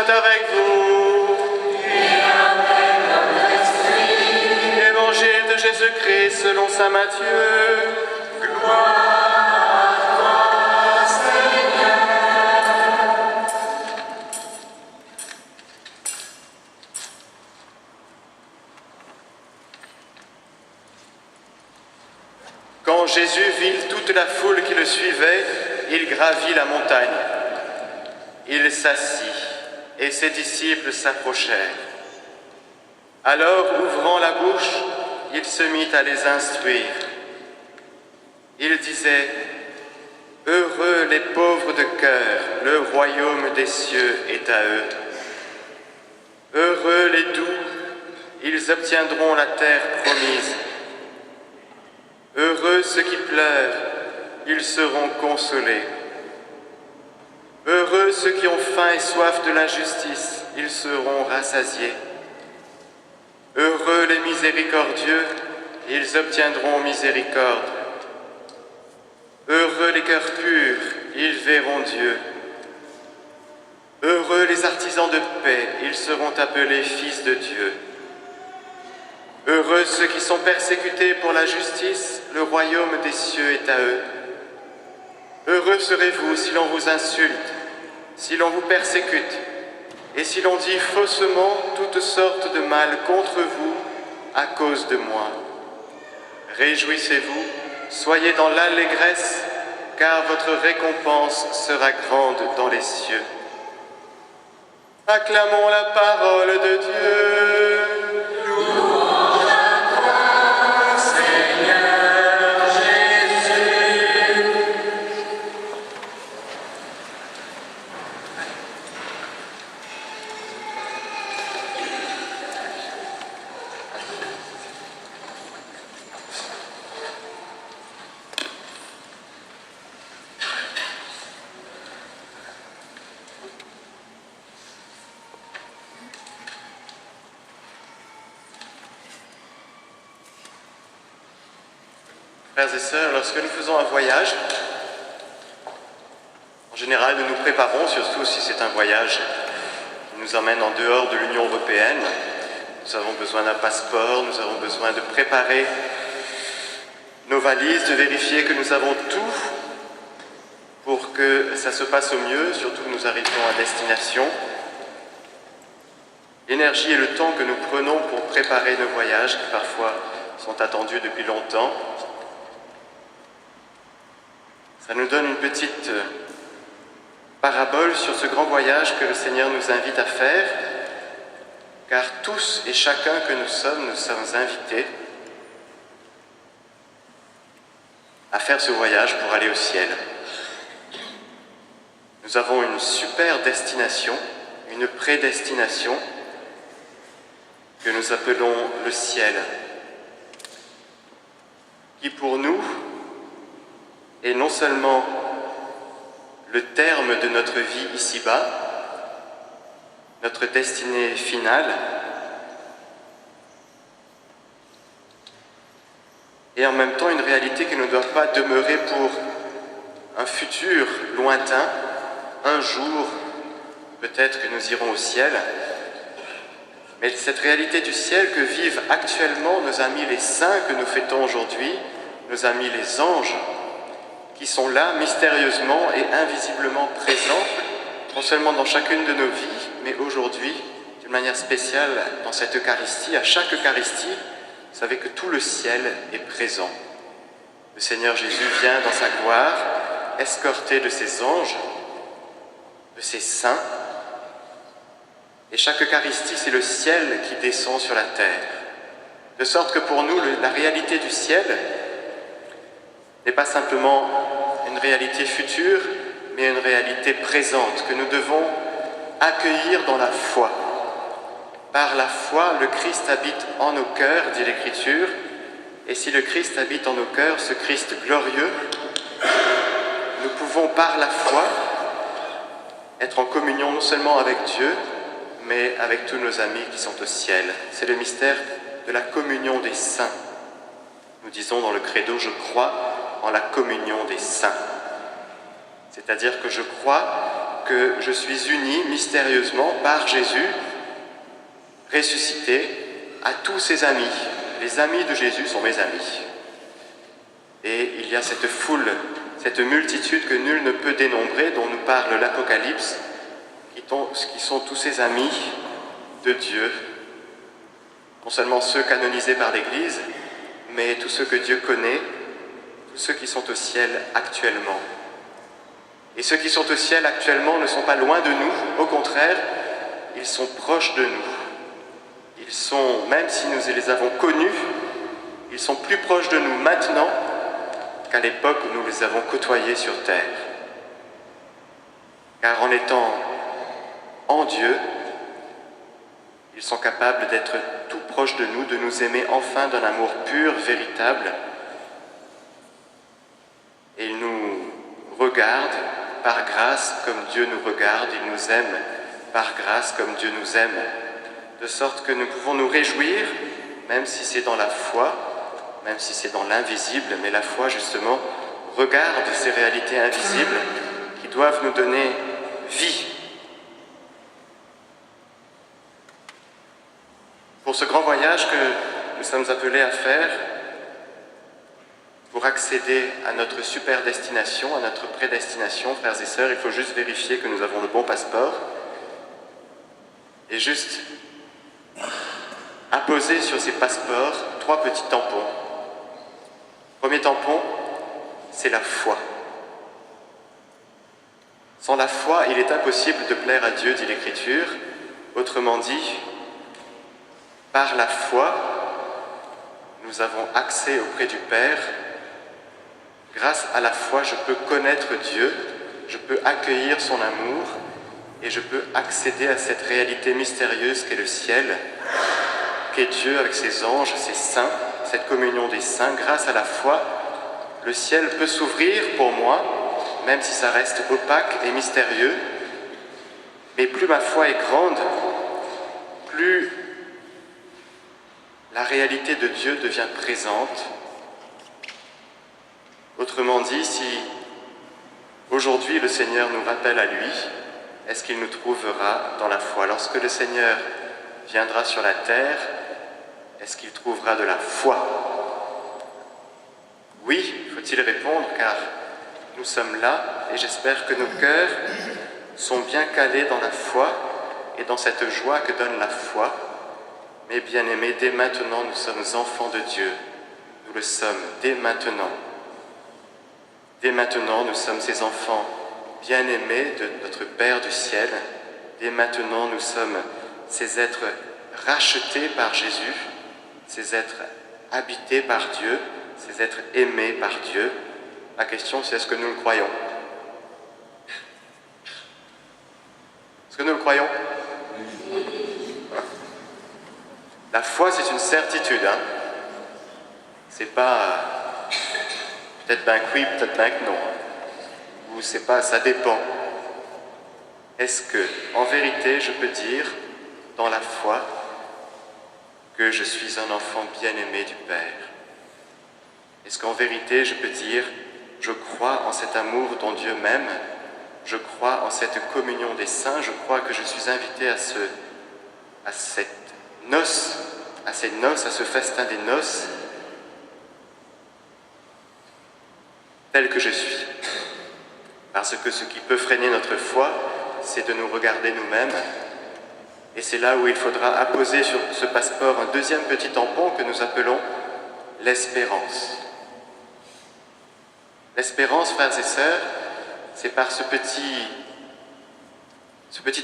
soit avec vous. Et avec ton esprit. Évangile de Jésus-Christ selon saint Matthieu. Gloire à toi, Seigneur. Quand Jésus vit toute la foule qui le suivait, il gravit la montagne. Il s'assit et ses disciples s'approchèrent. Alors, ouvrant la bouche, il se mit à les instruire. Il disait : « Heureux les pauvres de cœur, le royaume des cieux est à eux. Heureux les doux, ils obtiendront la terre promise. Heureux ceux qui pleurent, ils seront consolés. Heureux ceux qui ont faim et soif de la justice, ils seront rassasiés. Heureux les miséricordieux, ils obtiendront miséricorde. Heureux les cœurs purs, ils verront Dieu. Heureux les artisans de paix, ils seront appelés fils de Dieu. Heureux ceux qui sont persécutés pour la justice, le royaume des cieux est à eux. Heureux serez-vous si l'on vous insulte, si l'on vous persécute, et si l'on dit faussement toutes sortes de mal contre vous à cause de moi. Réjouissez-vous, soyez dans l'allégresse, car votre récompense sera grande dans les cieux. Acclamons la parole de Dieu. Louange à toi, Seigneur Jésus. Frères et sœurs, lorsque nous faisons un voyage, en général, nous nous préparons, surtout si c'est un voyage qui nous emmène en dehors de l'Union européenne. Nous avons besoin d'un passeport, nous avons besoin de préparer nos valises, de vérifier que nous avons tout pour que ça se passe au mieux, surtout que nous arrivons à destination. L'énergie et le temps que nous prenons pour préparer nos voyages, qui parfois sont attendus depuis longtemps, ça nous donne une petite parabole sur ce grand voyage que le Seigneur nous invite à faire, car tous et chacun que nous sommes invités à faire ce voyage pour aller au ciel. Nous avons une super destination, une prédestination que nous appelons le ciel, qui pour nous est non seulement le terme de notre vie ici-bas, notre destinée finale, et en même temps une réalité qui ne doit pas demeurer pour un futur lointain. Un jour, peut-être que nous irons au ciel, mais cette réalité du ciel que vivent actuellement nos amis les saints que nous fêtons aujourd'hui, nos amis les anges, qui sont là mystérieusement et invisiblement présents, non seulement dans chacune de nos vies, mais aujourd'hui, d'une manière spéciale, dans cette Eucharistie. À chaque Eucharistie, vous savez que tout le ciel est présent. Le Seigneur Jésus vient dans sa gloire, escorté de ses anges, de ses saints, et chaque Eucharistie, c'est le ciel qui descend sur la terre. De sorte que pour nous, la réalité du ciel n'est pas simplement une réalité future, mais une réalité présente que nous devons accueillir dans la foi. Par la foi, le Christ habite en nos cœurs, dit l'Écriture, et si le Christ habite en nos cœurs, ce Christ glorieux, nous pouvons par la foi être en communion non seulement avec Dieu, mais avec tous nos amis qui sont au ciel. C'est le mystère de la communion des saints. Nous disons dans le credo, je crois en la communion des saints. C'est-à-dire que je crois que je suis uni mystérieusement par Jésus, ressuscité, à tous ses amis. Les amis de Jésus sont mes amis. Et il y a cette foule, cette multitude que nul ne peut dénombrer, dont nous parle l'Apocalypse, qui sont tous ces amis de Dieu, non seulement ceux canonisés par l'Église, mais tous ceux que Dieu connaît, tous ceux qui sont au ciel actuellement. Et ceux qui sont au ciel actuellement ne sont pas loin de nous, au contraire, ils sont proches de nous. Ils sont, même si nous les avons connus, ils sont plus proches de nous maintenant qu'à l'époque où nous les avons côtoyés sur terre. Car en étant en Dieu, ils sont capables d'être tout proches de nous aimer enfin d'un amour pur, véritable. Et ils nous regardent par grâce comme Dieu nous regarde, ils nous aiment par grâce comme Dieu nous aime, de sorte que nous pouvons nous réjouir, même si c'est dans la foi, même si c'est dans l'invisible, mais la foi justement regarde ces réalités invisibles qui doivent nous donner vie. Pour ce grand voyage que nous sommes appelés à faire, pour accéder à notre super destination, à notre prédestination, frères et sœurs, il faut juste vérifier que nous avons le bon passeport et juste apposer sur ces passeports 3 petits tampons. Premier tampon, c'est la foi. Sans la foi, il est impossible de plaire à Dieu, dit l'Écriture. Autrement dit, par la foi, nous avons accès auprès du Père. Grâce à la foi, je peux connaître Dieu, je peux accueillir son amour et je peux accéder à cette réalité mystérieuse qu'est le ciel, qu'est Dieu avec ses anges, ses saints, cette communion des saints. Grâce à la foi, le ciel peut s'ouvrir pour moi, même si ça reste opaque et mystérieux. Mais plus ma foi est grande, plus la réalité de Dieu devient présente. Autrement dit, si aujourd'hui le Seigneur nous rappelle à lui, est-ce qu'il nous trouvera dans la foi? Lorsque le Seigneur viendra sur la terre, est-ce qu'il trouvera de la foi? Oui, faut-il répondre, car nous sommes là et j'espère que nos cœurs sont bien calés dans la foi et dans cette joie que donne la foi. Mais bien-aimés, dès maintenant, nous sommes enfants de Dieu. Nous le sommes dès maintenant. Dès maintenant, nous sommes ces enfants bien-aimés de notre Père du ciel. Dès maintenant, nous sommes ces êtres rachetés par Jésus, ces êtres habités par Dieu, ces êtres aimés par Dieu. La question, c'est est-ce que nous le croyons? Est-ce que nous le croyons? La foi, c'est une certitude. C'est pas peut-être ben que oui, peut-être ben que non. Ou c'est pas, ça dépend. Est-ce que, en vérité, je peux dire, dans la foi, que je suis un enfant bien-aimé du Père? Est-ce qu'en vérité, je peux dire, je crois en cet amour dont Dieu m'aime, je crois en cette communion des saints, je crois que je suis invité à cette noce, à ces noces, à ce festin des noces, tel que je suis. Parce que ce qui peut freiner notre foi, c'est de nous regarder nous-mêmes. Et c'est là où il faudra apposer sur ce passeport un deuxième petit tampon que nous appelons l'espérance. L'espérance, frères et sœurs, c'est par ce petit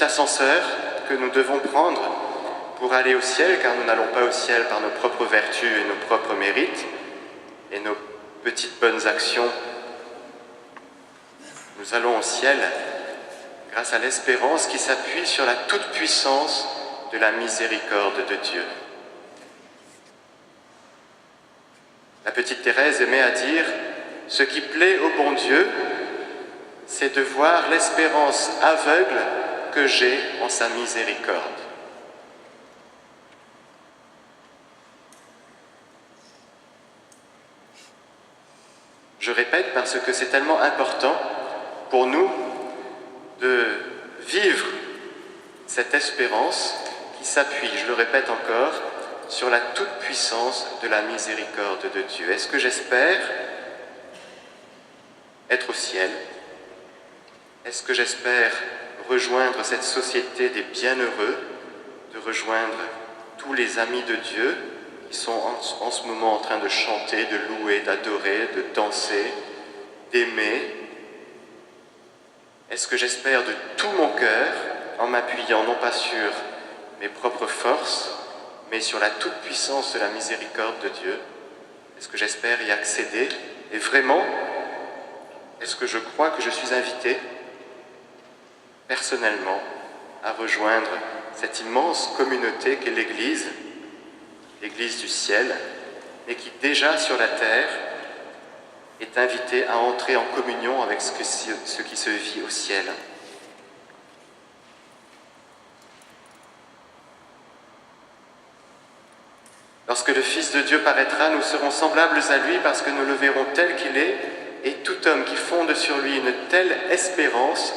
ascenseur que nous devons prendre pour aller au ciel, car nous n'allons pas au ciel par nos propres vertus et nos propres mérites et nos petites bonnes actions. Nous allons au ciel grâce à l'espérance qui s'appuie sur la toute-puissance de la miséricorde de Dieu. La petite Thérèse aimait à dire « Ce qui plaît au bon Dieu, c'est de voir l'espérance aveugle que j'ai en sa miséricorde. » Je répète parce que c'est tellement important pour nous de cette espérance qui s'appuie, je le répète encore, sur la toute-puissance de la miséricorde de Dieu. Est-ce que j'espère être au ciel? Est-ce que j'espère rejoindre cette société des bienheureux, de rejoindre tous les amis de Dieu qui sont en ce moment en train de chanter, de louer, d'adorer, de danser, d'aimer? Est-ce que j'espère de tout mon cœur, en m'appuyant non pas sur mes propres forces, mais sur la toute-puissance de la miséricorde de Dieu? Est-ce que j'espère y accéder? Et vraiment, est-ce que je crois que je suis invité, personnellement, à rejoindre cette immense communauté qu'est l'Église, l'Église du ciel, et qui déjà sur la terre est invitée à entrer en communion avec ce qui se vit au ciel? Lorsque le Fils de Dieu paraîtra, nous serons semblables à lui parce que nous le verrons tel qu'il est, et tout homme qui fonde sur lui une telle espérance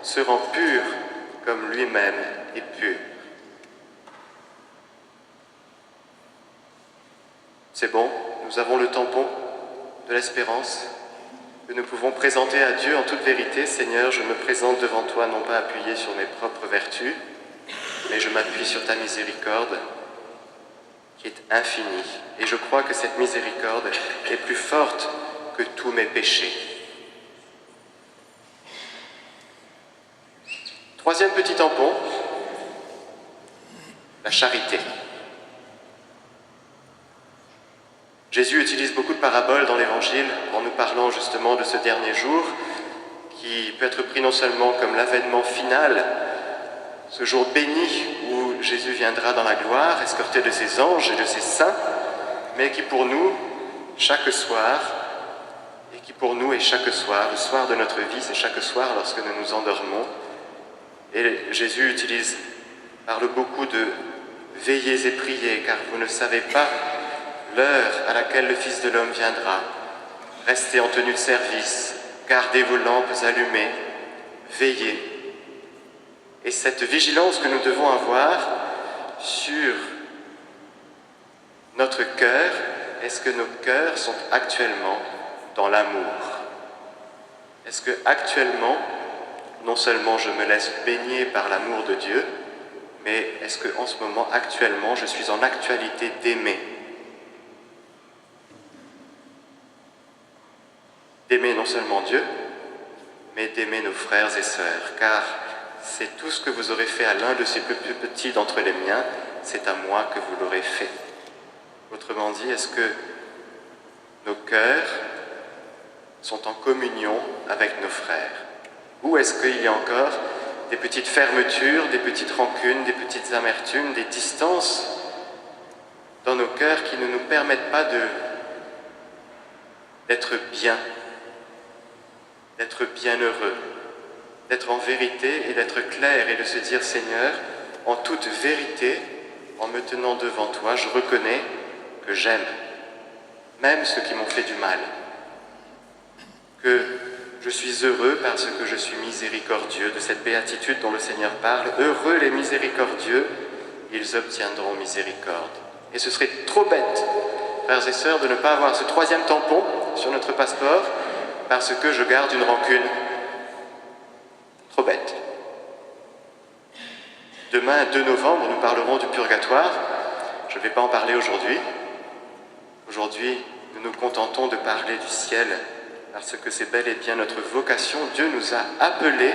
se rend pur comme lui-même est pur. C'est bon, nous avons le tampon de l'espérance que nous pouvons présenter à Dieu en toute vérité. Seigneur, je me présente devant toi non pas appuyé sur mes propres vertus, mais je m'appuie sur ta miséricorde qui est infinie. Et je crois que cette miséricorde est plus forte que tous mes péchés. Troisième petit tampon, la charité. Jésus utilise beaucoup de paraboles dans l'Évangile en nous parlant justement de ce dernier jour qui peut être pris non seulement comme l'avènement final, ce jour béni où Jésus viendra dans la gloire, escorté de ses anges et de ses saints, mais qui pour nous, chaque soir, et qui pour nous est chaque soir, le soir de notre vie, c'est chaque soir lorsque nous nous endormons. Et Jésus parle beaucoup de « veillez et priez, car vous ne savez pas l'heure à laquelle le Fils de l'homme viendra. Restez en tenue de service, gardez vos lampes allumées, veillez. » Et cette vigilance que nous devons avoir sur notre cœur, est-ce que nos cœurs sont actuellement dans l'amour? Est-ce que actuellement, non seulement je me laisse baigner par l'amour de Dieu, mais est-ce que en ce moment, actuellement, je suis en actualité d'aimer? D'aimer non seulement Dieu, mais d'aimer nos frères et sœurs, car c'est tout ce que vous aurez fait à l'un de ces plus petits d'entre les miens, c'est à moi que vous l'aurez fait. Autrement dit, est-ce que nos cœurs sont en communion avec nos frères? Ou est-ce qu'il y a encore des petites fermetures, des petites rancunes, des petites amertumes, des distances dans nos cœurs qui ne nous permettent pas d'être bien, d'être bienheureux, d'être en vérité et d'être clair et de se dire « Seigneur, en toute vérité, en me tenant devant toi, je reconnais que j'aime, même ceux qui m'ont fait du mal, que je suis heureux parce que je suis miséricordieux » de cette béatitude dont le Seigneur parle. « Heureux les miséricordieux, ils obtiendront miséricorde. » Et ce serait trop bête, frères et sœurs, de ne pas avoir ce troisième tampon sur notre passeport parce que je garde une rancune. Trop bête. Demain, 2 novembre, nous parlerons du purgatoire. Je ne vais pas en parler aujourd'hui. Aujourd'hui, nous nous contentons de parler du ciel parce que c'est bel et bien notre vocation. Dieu nous a appelés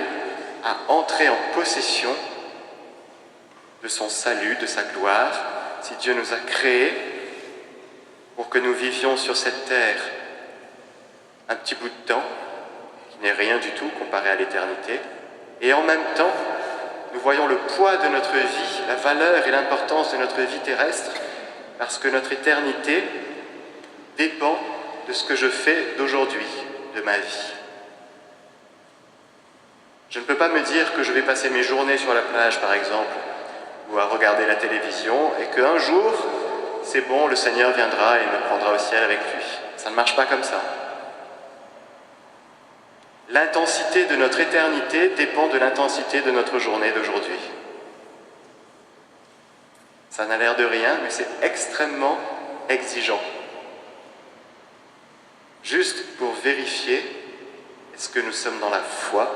à entrer en possession de son salut, de sa gloire. Si Dieu nous a créés pour que nous vivions sur cette terre un petit bout de temps, qui n'est rien du tout comparé à l'éternité, et en même temps, nous voyons le poids de notre vie, la valeur et l'importance de notre vie terrestre, parce que notre éternité dépend de ce que je fais d'aujourd'hui, de ma vie. Je ne peux pas me dire que je vais passer mes journées sur la plage, par exemple, ou à regarder la télévision, et qu'un jour, c'est bon, le Seigneur viendra et me prendra au ciel avec lui. Ça ne marche pas comme ça. L'intensité de notre éternité dépend de l'intensité de notre journée d'aujourd'hui. Ça n'a l'air de rien, mais c'est extrêmement exigeant. Juste pour vérifier, est-ce que nous sommes dans la foi?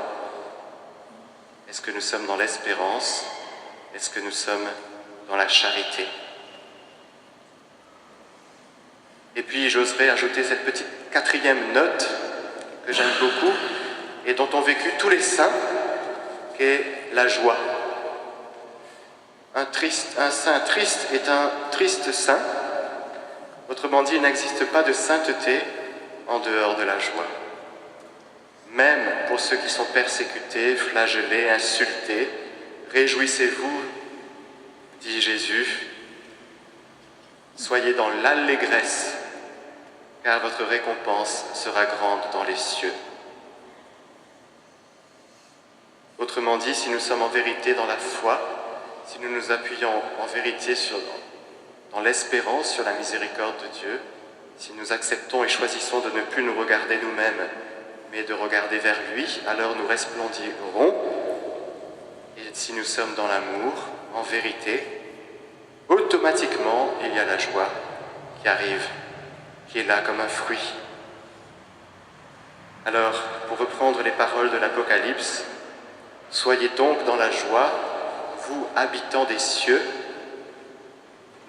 Est-ce que nous sommes dans l'espérance? Est-ce que nous sommes dans la charité? Et puis j'oserais ajouter cette petite 4e note que j'aime beaucoup et dont ont vécu tous les saints, qui est la joie. Un saint triste est un triste saint. Autrement dit, il n'existe pas de sainteté en dehors de la joie. Même pour ceux qui sont persécutés, flagellés, insultés, réjouissez-vous, dit Jésus, soyez dans l'allégresse, car votre récompense sera grande dans les cieux. Autrement dit, si nous sommes en vérité dans la foi, si nous nous appuyons en vérité dans l'espérance sur la miséricorde de Dieu, si nous acceptons et choisissons de ne plus nous regarder nous-mêmes, mais de regarder vers lui, alors nous resplendirons. Et si nous sommes dans l'amour, en vérité, automatiquement, il y a la joie qui arrive, qui est là comme un fruit. Alors, pour reprendre les paroles de l'Apocalypse, soyez donc dans la joie, vous habitants des cieux,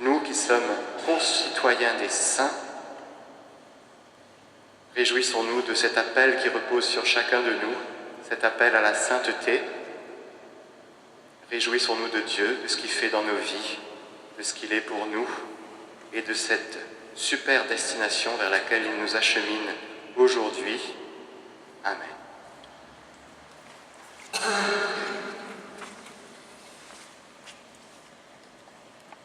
nous qui sommes concitoyens des saints, réjouissons-nous de cet appel qui repose sur chacun de nous, cet appel à la sainteté. Réjouissons-nous de Dieu, de ce qu'il fait dans nos vies, de ce qu'il est pour nous et de cette super destination vers laquelle il nous achemine aujourd'hui. Amen.